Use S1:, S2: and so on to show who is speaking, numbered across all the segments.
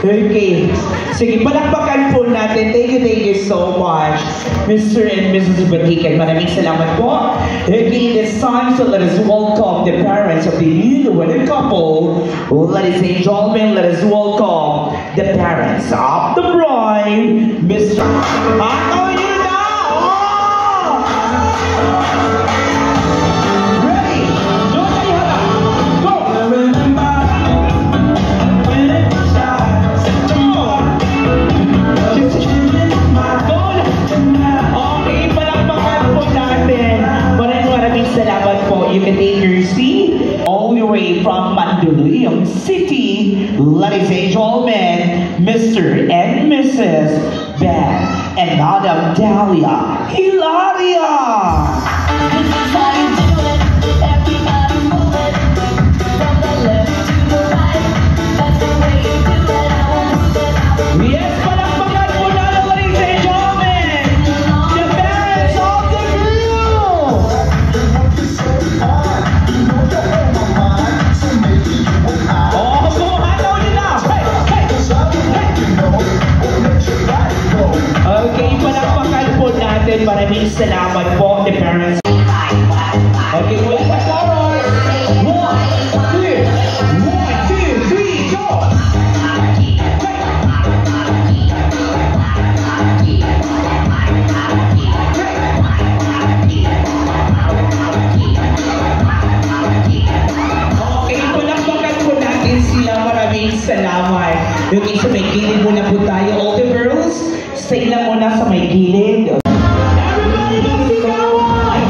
S1: Okay. Sige, palakpakan po natin. Thank you so much, Mr. and Mrs. Batikan. Maraming salamat po. Okay, this time, so let us welcome the parents of the newlywed couple. Ladies and gentlemen, let us welcome the parents of the bride, Mr. Ano yun na? Ready? Doon kayo na. Go! Okay, palakpakan po natin. Maraming salamat po. You can take your seat all the way from Mandaluyong City. Ladies and gentlemen, Mr. and Mrs. Ben and Madam Dahlia Hilaria. Yes, palakpakan po natin, ladies and gentlemen, the parents of the group. Oh, kumahataw nila. Okay, palakpakan po natin. Maraming salamat po, the parents. Okay, wait the chorus. 1, 2, 3, go! Okay, palakpakan po natin sila. Maraming salamat. Okay, so may gilid muna po tayo. All the girls, stay lang muna sa may gilid. Everybody, magsigawan!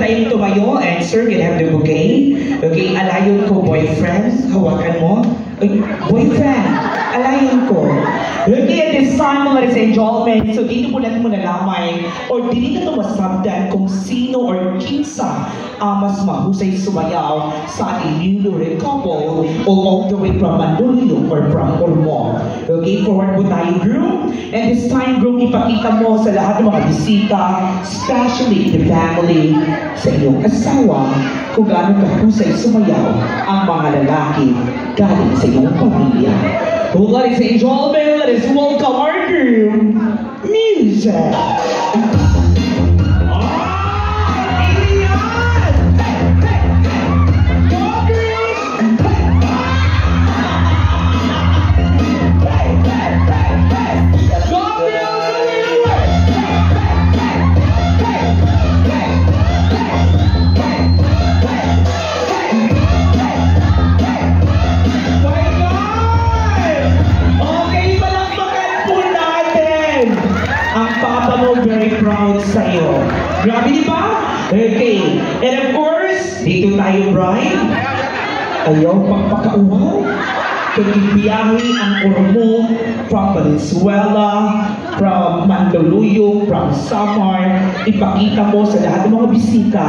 S1: Tumayo, and sir, you have the bouquet. Okay, alayon ko, boyfriend. Hawakan mo. Ay, boyfriend. Alayon ko. Okay, at this time, ladies and gentlemen, so dito po natin nalaman, or dito na masabdan kung sino or kinsa mas mahusay sumayaw sa ating newlywed couple all the way from Mandaluyong or from Ormoc. Okay, forward po tayo, groom. And this time, groom, ipakita mo sa lahat ng mga bisita, especially the family, sa iyong asawa, kung gaano kahusay sumayaw ang mga lalaki galing sa iyong pamilya. Ladies and gentlemen, let us welcome our groom, music! Very proud sa'yo. Grabe, di ba? Okay. And of course, dito tayo, bride. Ayaw pagpakauhaw. Kagibiyahe ang Ormoc from Valenzuela, from Mandaluyong, from Samar. Ipakita mo sa lahat ng mga bisita,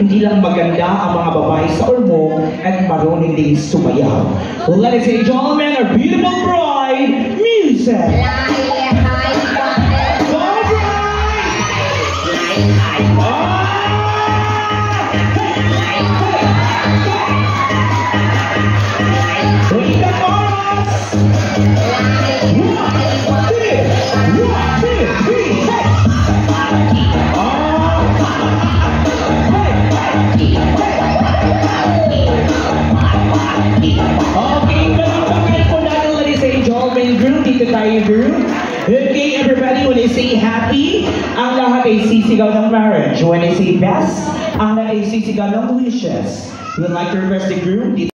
S1: hindi lang maganda ang mga babae sa Ormoc at marunong din sumayaw. Ladies and gentlemen, our beautiful bride, music! Okay, everybody, when I say happy, ang lahat ay sisigaw ng marriage. When I say best, ang lahat ay sisigaw ng wishes. We would like to request the groom.